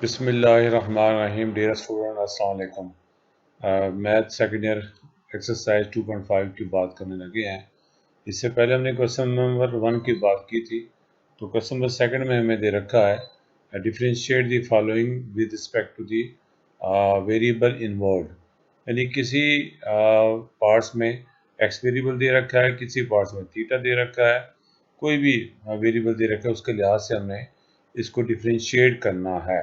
बिस्मिल्लाहिर्रहमानिर्रहीम। Dear student, अस्सलाम वालेकुम। मैथ सेकंड ईयर एक्सरसाइज 2.5 की बात करने लगे हैं। इससे पहले हमने क्वेश्चन नंबर 1 की बात की थी। तो क्वेश्चन नंबर सेकंड में हमें दे रखा है differentiate the following with respect to the variable involve. यानी किसी पार्ट्स में एक्स वेरिएबल दे रखा है, किसी पार्ट्स में थीटा दे रखा है, कोई भी वेरिएबल दे रखा है, उसके लिहाज से हमने इसको डिफरेंशिएट करना है।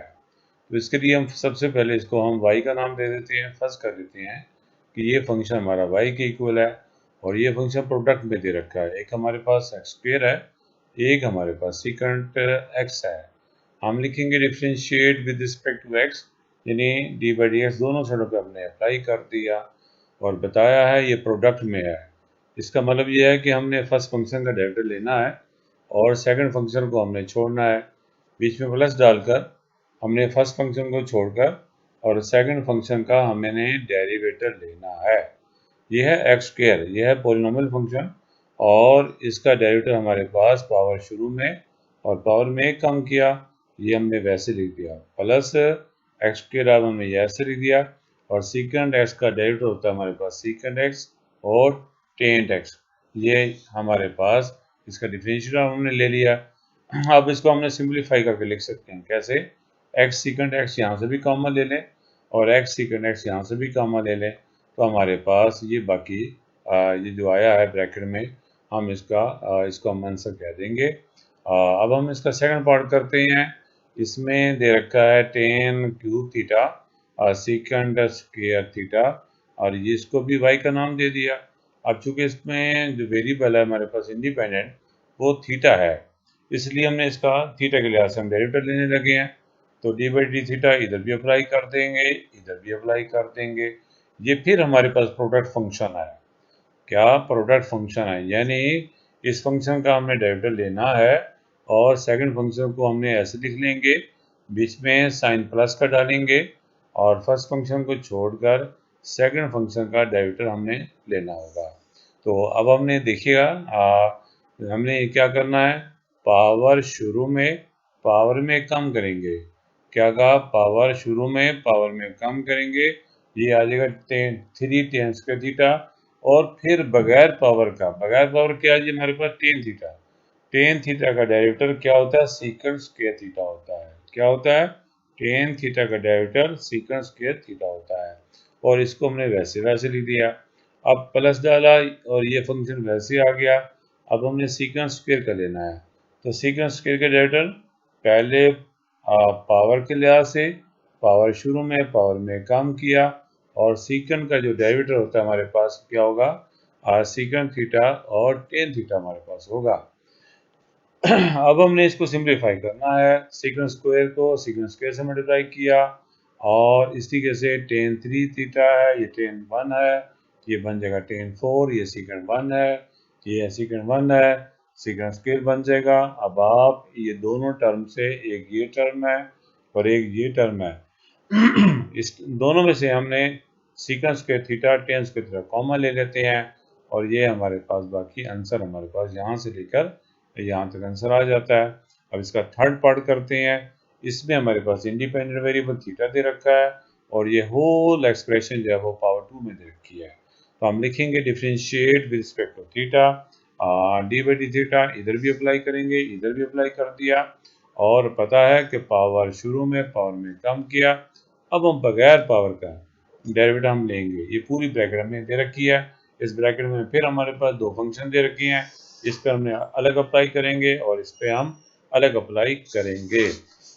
तो इसके लिए हम सबसे पहले इसको हम y का नाम दे देते हैं, फर्ज कर देते हैं कि ये फंक्शन हमारा y के इक्वल है और ये फंक्शन प्रोडक्ट में दे रखा है। एक हमारे पास एक्स स्क्वेयर है, एक हमारे पास सीकेंट एक्स है। हम लिखेंगे differentiate with respect to X, यानी डी बाई डी एक्स दोनों साइडों पे हमने अप्लाई कर दिया और बताया है ये प्रोडक्ट में है। इसका मतलब ये है कि हमने फर्स्ट फंक्शन का डेरिवेटिव लेना है और सेकंड फंक्शन को हमने छोड़ना है। बीच में प्लस डालकर हमने फर्स्ट फंक्शन को छोड़कर और सेकंड फंक्शन का हमने डेरिवेटिव लेना है। यह है एक्स स्क्वेयर, यह है पॉलिनोमियल फंक्शन और इसका डेरिवेटिव हमारे पास पावर शुरू में और पावर में एक कम किया, ये हमने वैसे लिख दिया, प्लस एक्स स्क्वेयर अब हमने ऐसे लिख दिया और सीकेंड एक्स का डेरिवेटिव होता है हमारे पास सीकेंड एक्स और टेंट एक्स। ये हमारे पास इसका डिफरेंशियल हमने ले लिया। अब इसको हमने सिंप्लीफाई करके लिख सकते हैं। कैसे? एक्स सीकेंड एक्स यहाँ से भी कॉमन ले लें और एक्स सीकेंड एक्स यहाँ से भी कॉमन ले लें, तो हमारे पास ये बाकी ये जो आया है ब्रैकेट में, हम इसको हम आंसर कह देंगे। अब हम इसका सेकंड पार्ट करते हैं। इसमें दे रखा है ten cube theta secant square theta और ये इसको भी वाई का नाम दे दिया। अब चूंकि इसमें जो वेरिएबल है हमारे पास इंडिपेंडेंट वो थीटा है, इसलिए हमने इसका थीटा के लिहाज से हम डेरिवेटिव लेने लगे हैं। तो डी बाई डी थीटा इधर भी अप्लाई कर देंगे, इधर भी अप्लाई कर देंगे। ये फिर हमारे पास प्रोडक्ट फंक्शन है। क्या प्रोडक्ट फंक्शन है? यानी इस फंक्शन का हमने डेरिवेटिव लेना है और सेकंड फंक्शन को हमने ऐसे लिख लेंगे, बीच में साइन प्लस का डालेंगे और फर्स्ट फंक्शन को छोड़कर सेकंड फंक्शन का डेरिवेटिव हमने लेना होगा। तो अब हमने देखिएगा हमने क्या करना है, पावर शुरू में पावर में कम करेंगे। क्या कहा? पावर शुरू में पावर में कम करेंगे, ये आ जाएगा 3 tan थीटा और फिर बगैर पावर का, बगैर पावर क्या है जी हमारे पास टेन थीटा। टेन थीटा का डेरिवेटिव क्या होता है? सीकेंड स्क्वायर थीटा होता है। क्या होता है? टेन थीटा का डेरिवेटिव सीकेंड स्क्वायर थीटा होता है और इसको हमने वैसे वैसे लिख दिया। अब प्लस डाला और ये फंक्शन वैसे आ गया। अब हमने सीकेंड स्क्वायर का लेना है, तो सीकेंड स्क्वायर का डेरिवेटिव पहले पावर के लिहाज से पावर शुरू में पावर में कम किया और सीकेंड का जो डेरिवेटिव होता है हमारे पास क्या होगा? सीकेंड थीटा और टेन थीटा हमारे पास होगा। अब हमने इसको सिंप्लीफाई करना है। सीकेंड स्क्वायर को सीकेंड स्क्वायर से मल्टीप्लाई किया और इस तरीके से टेन थ्री थीटा है, ये टेन वन है, ये बन जाएगा टेन फोर, ये सीकेंड वन है, ये सीकेंड वन है, सीकेंड स्क्वायर बन जाएगा। अब आप ये दोनों टर्म से एक ये टर्म है और एक ये टर्म है, इस दोनों में से हमने secant square theta tan square theta common ले लेते हैं और ये हमारे पास बाकी आंसर हमारे पास यहाँ से लेकर यहाँ तक आंसर आ जाता है। अब इसका थर्ड पार्ट करते हैं। इसमें हमारे पास इंडिपेंडेंट वेरिएबल थीटा दे रखा है और ये होल एक्सप्रेशन जो है वो पावर 2 में दे रखी है। तो हम लिखेंगे differentiate with respect to theta, D by D theta इधर भी अप्लाई करेंगे, इधर भी अप्लाई कर दिया और पता है कि पावर शुरू में पावर में कम किया। अब हम बगैर पावर का डेरिवेटिव हम लेंगे। ये पूरी ब्रैकेट हमने दे रखी है। इस ब्रैकेट में फिर हमारे पास दो फंक्शन दे रखे हैं, इस पर हमने अलग अप्लाई करेंगे और इस पर हम अलग अप्लाई करेंगे।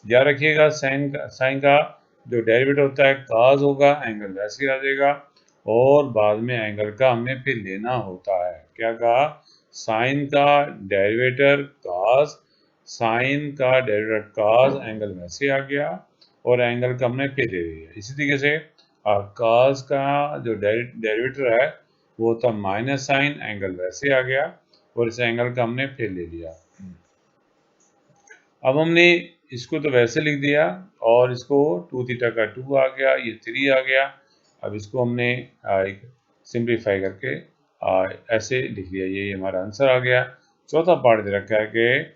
याद रखिएगा साइन का जो डेरिवेटिव होता है काज होगा, एंगल वैसे आ जाएगा और बाद में एंगल का हमने फिर लेना होता है। क्या कहा? साइन का डेरिवेटिव काज, साइन का डेरिवेटिव काज, एंगल वैसे आ गया और एंगल का हमने फिर ले लिया। इसी तरीके से काज का जो डेरिवेटिव है वो था माइनस साइन, एंगल वैसे आ गया और इस एंगल का हमने फिर ले लिया। अब हमने इसको तो वैसे लिख दिया और इसको टू थीटा का टू आ गया, ये थ्री आ गया। अब इसको हमने एक सिंप्लीफाई करके ऐसे लिख लिया, ये हमारा आंसर आ गया। चौथा पार्ट दे रखा है कि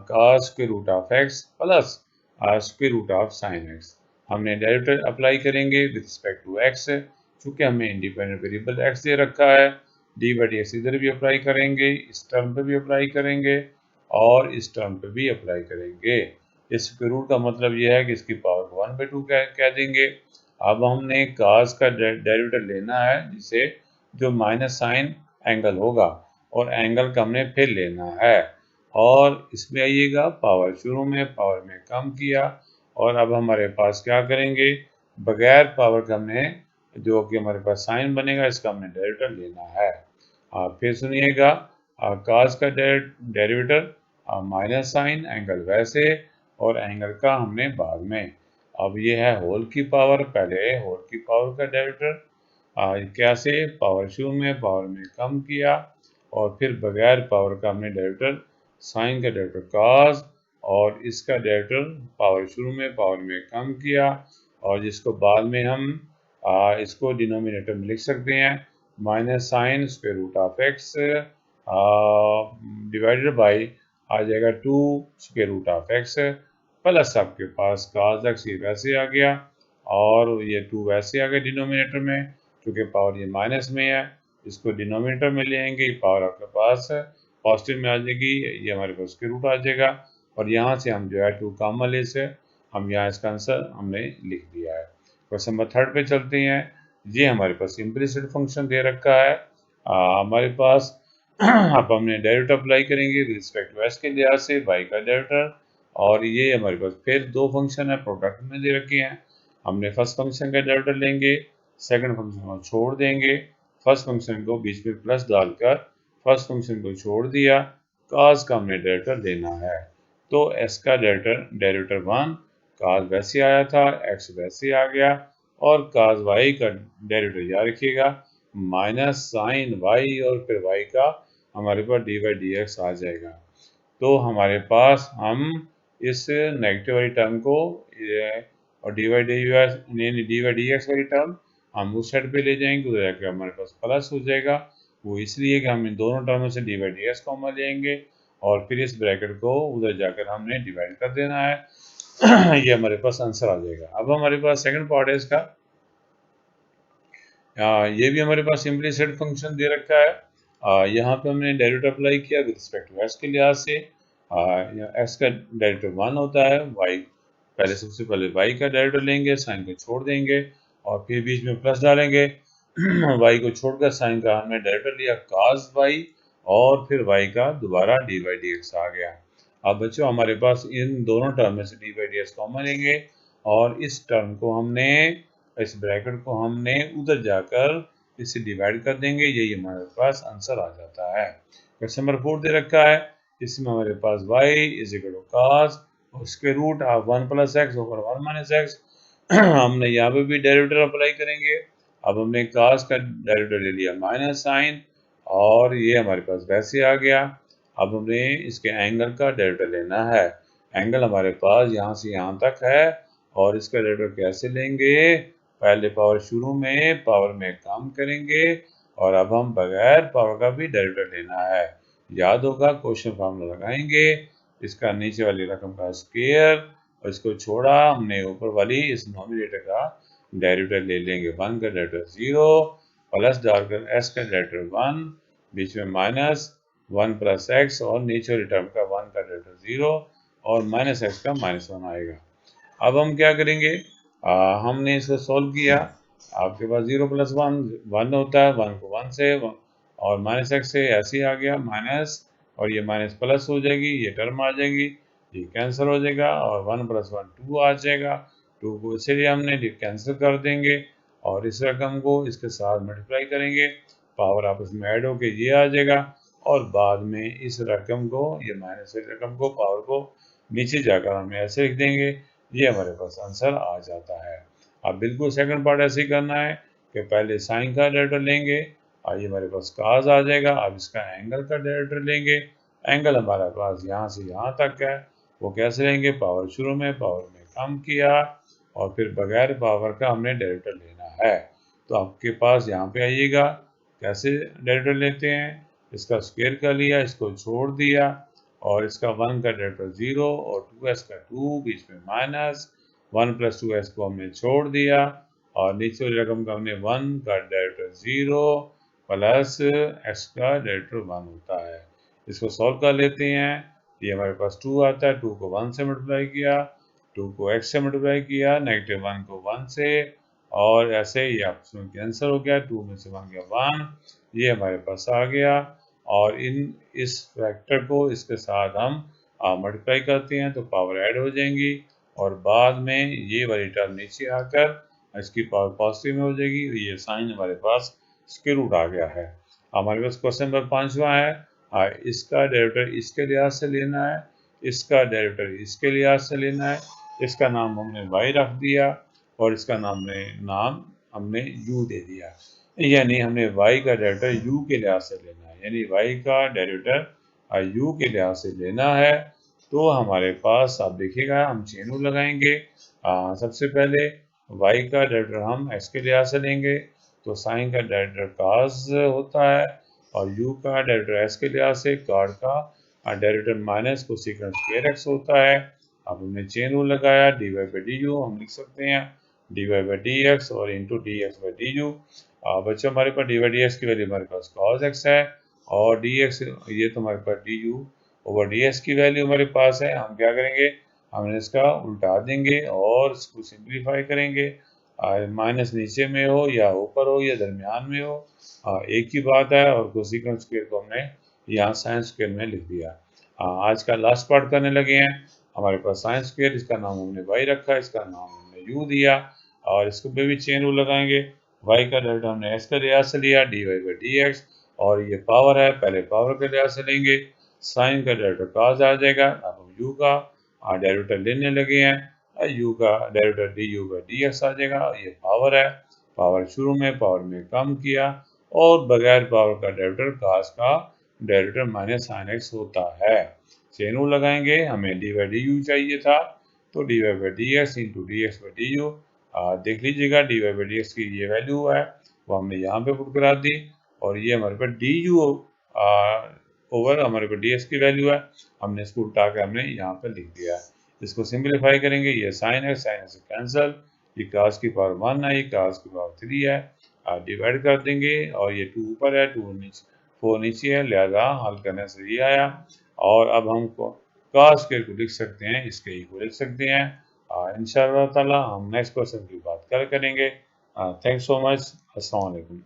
कास के root of x plus square root of sine X. हमने डेरिवेटिव अप्लाई करेंगे विद रिस्पेक्ट टू एक्स, चूँकि हमें इंडिपेंडेंट वेरिएबल एक्स दे रखा है। डी बाई डी एक्स इधर भी अप्लाई करेंगे, इस टर्म पे भी अप्लाई करेंगे और इस टर्म पे भी अप्लाई करेंगे। इस स्क्वायर रूट का मतलब यह है कि इसकी पावर को 1/2 कह देंगे। अब हमने काज का डेरिवेटिव लेना है, जिसे जो माइनस साइन एंगल होगा, और एंगल का हमने फिर लेना है। और इसमें आइएगा, पावर शुरू में पावर में कम किया, और अब हमारे पास क्या करेंगे, बगैर पावर का हमने जो कि हमारे पास साइन बनेगा, इसका हमने डेरिवेटिव लेना है। आप फिर सुनिएगा, काज का डेरिवेटिव माइनस साइन एंगल वैसे, और एंगल का हमने बाद में। अब ये है होल की पावर, पहले होल की पावर का डेरिवेटिव कैसे, पावर शुरू में पावर में कम किया, और फिर बगैर पावर का हमने डेरिवेटिव साइन का डेरिवेटिव काज, और इसका डेरिवेटिव पावर शुरू में पावर में कम किया, और जिसको बाद में हम इसको डिनोमिनेटर में लिख सकते हैं, minus sine square root of x divided by आ जाएगा 2 square root of x, plus आपके पास काज एक्स ये वैसे आ गया, और ये 2 वैसे आ गया डिनोमिनेटर में, क्योंकि पावर ये माइनस में है, इसको डिनोमिनेटर में ले आएंगे, पावर आपके पास पॉजिटिव में आ जाएगी, ये हमारे पास स्क्वायर रूट आ जाएगा, और यहाँ से हम जो है 2 कॉमन ले से हम यहाँ इसका आंसर हमने लिख दिया है। क्वेश्चन नंबर 3 पे चलते हैं। ये हमारे पास इम्प्लिसिट फंक्शन दे रखा है, हमारे पास अब हमने डेरिवेटिव अप्लाई करेंगे विद रिस्पेक्ट टू एक्स के लिहाज से, वाई का डेरिवेटिव, और ये हमारे पास फिर दो फंक्शन है प्रोडक्ट में दे रखे हैं। हमने फर्स्ट फंक्शन का डेरिवेटिव लेंगे, सेकंड फंक्शन को छोड़ देंगे, फर्स्ट फंक्शन को बीच में प्लस डालकर फर्स्ट फंक्शन को छोड़ दिया, काज का हमने डेरिवेटिव लेना है। तो एक्स का डेरिवेटिव 1, काज वैसे आया था, एक्स वैसे आ गया, और काज वाई का डेरिवेटिव याद रखिएगा, माइनस साइन वाई, और फिर वाई का हमारे पास डी बाई डी एक्स आ जाएगा। तो हमारे पास हम इस नेगेटिव वाली टर्म को और डी बाई डी एक्स वाली टर्म हम उस साइड पे ले जाएंगे, उधर जाकर हमारे पास प्लस हो जाएगा। वो इसलिए कि हम इन दोनों टर्मों से D by D x common लेंगे, और फिर इस ब्रैकेट को उधर जाकर हमने डिवाइड कर देना है। ये हमारे पास आंसर आ जाएगा। अब हमारे पास सेकंड पार्ट है इसका, ये भी हमारे पास इम्प्लिसिट फंक्शन दे रखा है। यहाँ पे हमने डेरिवेटिव अप्लाई किया विद रिस्पेक्ट टू एक्स के लिहाज से। एक्स का डेरिवेटिव 1 होता है, वाई पहले सबसे पहले वाई का डेरिवेटिव लेंगे, साइन को छोड़ देंगे, और फिर बीच में प्लस डालेंगे। वाई को छोड़कर साइन का हमने डेरिवेटिव लिया cos वाई, और फिर वाई का दोबारा डी बाई डी एक्स आ गया। अब बच्चों हमारे पास इन दोनों टर्म में से D by D x common लेंगे, और इस टर्म को हमने, इस ब्रैकेट को हमने उधर जाकर इसे डिवाइड कर देंगे, यही हमारे पास आंसर आ जाता है। क्वेश्चन नंबर 4 दे रखा है, इसमें हमारे पास y is equal to cos उसके root of 1 plus X over 1 minus X. हमने यहाँ पे भी डेरिवेटिव अप्लाई करेंगे। अब हमने cos का डेरिवेटिव ले लिया माइनस साइन, और ये हमारे पास वैसे आ गया। अब हमने इसके एंगल का डेरिवेटिव लेना है। एंगल हमारे पास यहाँ से यहाँ तक है, और इसका डेरिवेटिव कैसे लेंगे, पहले पावर शुरू में पावर में कम करेंगे, और अब हम बगैर पावर का भी डेरिवेटिव लेना है। याद होगा, क्वेश्चन फार्मूला लगाएंगे, इसका नीचे वाली रकम का स्क्वायर, और इसको छोड़ा हमने ऊपर वाली इस नॉमिनेटर का डेरिवेटिव ले लेंगे। 1 का डेरिवेटिव 0, प्लस डालकर s का डेरिवेटिव 1, बीच में माइनस 1 प्लस एक्स, और नीचे वाली टर्म का 1 का डेरिवेटिव 0, और माइनस एक्स का -1 आएगा। अब हम क्या करेंगे, हमने इसको सॉल्व किया। आपके पास 0 प्लस 1 1 होता है, 1 को 1 से और माइनस एक्स से ऐसे ही आ गया माइनस, और ये माइनस प्लस हो जाएगी, ये टर्म आ जाएगी, ये कैंसिल हो जाएगा, और 1 प्लस 1 2 आ जाएगा। 2 को इसीलिए हमने कैंसिल कर देंगे, और इस रकम को इसके साथ मल्टीप्लाई करेंगे, पावर आपस में ऐड होके ये आ जाएगा, और बाद में इस रकम को, ये माइनस रकम को, पावर को नीचे जाकर हमें ऐसे लिख देंगे, ये हमारे पास आंसर आ जाता है। अब बिल्कुल सेकंड पार्ट ऐसे ही करना है कि पहले साइन का डेरिवेटिव लेंगे, और ये हमारे पास काज आ जाएगा। अब इसका एंगल का डेरिवेटिव लेंगे, एंगल हमारे पास यहाँ से यहाँ तक है, वो कैसे लेंगे, पावर शुरू में पावर में कम किया, और फिर बगैर पावर का हमने डेरिवेटिव लेना है। तो आपके पास यहाँ पे आइएगा, कैसे डेरिवेटिव लेते हैं, इसका स्क्वायर कर लिया, इसको छोड़ दिया, और इसका 1 का डेरिवेटिव 0 और 2s का 2, बीच में माइनस 1 प्लस 2s को हमने छोड़ दिया और नीचे वाली रकम का हमने 1 का डेरिवेटिव 0 प्लस x का डेरिवेटिव 1 होता है। इसको सॉल्व कर लेते हैं। ये हमारे पास 2 आता है, 2 को 1 से मल्टीप्लाई किया, 2 को x से मल्टीप्लाई किया, नेगेटिव 1 को 1 से, और ऐसे ही आपस में कैंसिल हो गया, 2 में से 1 गया 1, ये हमारे पास आ गया। और इस फैक्टर को इसके साथ हम मल्टीप्लाई करते हैं तो पावर ऐड हो जाएंगी और बाद में ये वाली टर्म नीचे आकर इसकी पावर पॉजिटिव में हो जाएगी। ये साइन हमारे पास स्क्वायर रूट आ गया है। हमारे पास क्वेश्चन नंबर 5वां है, इसका डेरिवेटिव इसके लिहाज से लेना है, इसका डेरिवेटिव इसके लिहाज से लेना है। इसका नाम हमने y रख दिया और इसका नाम हमने u दे दिया, यानी हमने y का डेरिवेटिव u के लिहाज से लेना है, यानी y का डेरिवेटिव u के लिहाज से लेना है। तो हमारे पास आप देखिएगा हम चेन रूल लगाएंगे। सबसे पहले y का डेरिवेटिव हम x के लिहाज से लेंगे तो साइन का डेरिवेटिव cos होता है और u का डेरिवेटिव s के लिहाज से cot का derivative minus cosecant square x होता है। अब हमने चेन रूल लगाया, dy बाई डी यू हम लिख सकते हैं dy बाई डी एक्स और into D X by D you. बच्चों हमारे पास dy बाई डी एक्स की वैल्यू हमारे पास cos x है और dx ये तो हमारे पास du ओवर ds की वैल्यू हमारे पास है। हम क्या करेंगे, हमने इसका उल्टा देंगे और इसको सिंप्लीफाई करेंगे। माइनस नीचे में हो या ऊपर हो या दरमियान में हो, एक ही बात है। और कोसेकेंट स्क्वायर को हमने यहाँ साइन स्क्वायर में लिख दिया। आज का लास्ट पार्ट करने लगे हैं। हमारे पास साइन स्क्वायर, इसका नाम हमने y रखा, इसका नाम हमने u दिया और इसको पे भी चेन रूल लगाएंगे। y का डेरिवेटिव हमने x के लिहाज से लिया dy बाई डी एक्स और ये पावर है, पहले पावर के लिहाज से लेंगे, साइन का डेरिवेटिव cos आ जाएगा। अब हम u का डेरिवेटिव लेने लगे हैं, u का derivative d u by D x आ जाएगा। ये पावर है, पावर शुरू में पावर में कम किया और बगैर पावर का डेरिवेटिव cos का डेरिवेटिव माइनस साइन एक्स होता है। चेन रूल लगाएंगे, हमें डी बाई डी यू चाहिए था तो D Y by D X into D X by D U. देख लीजिएगा D Y by D X की ये वैल्यू है वो हमने यहाँ पे पुट करा दी और ये हमारे पास डी यू ओवर हमारे पास डी एक्स की वैल्यू है, हमने इसको उल्टा के हमने यहाँ पे लिख दिया है। इसको सिंप्लीफाई करेंगे, ये साइन है से कैंसल, ये cos की पावर 1 है, ये cos की पावर 3 है, डिवाइड कर देंगे और ये 2 ऊपर है, 2 नीचे 4 नीचे है, लिहाजा हल करने से ये आया। और अब हम cos स्क्वायर को लिख सकते हैं, इसके को लिख सकते हैं। इंशाअल्लाह ताला हम नेक्स्ट क्वेश्चन की बात करेंगे। Thanks so much. अस्सलाम वालेकुम।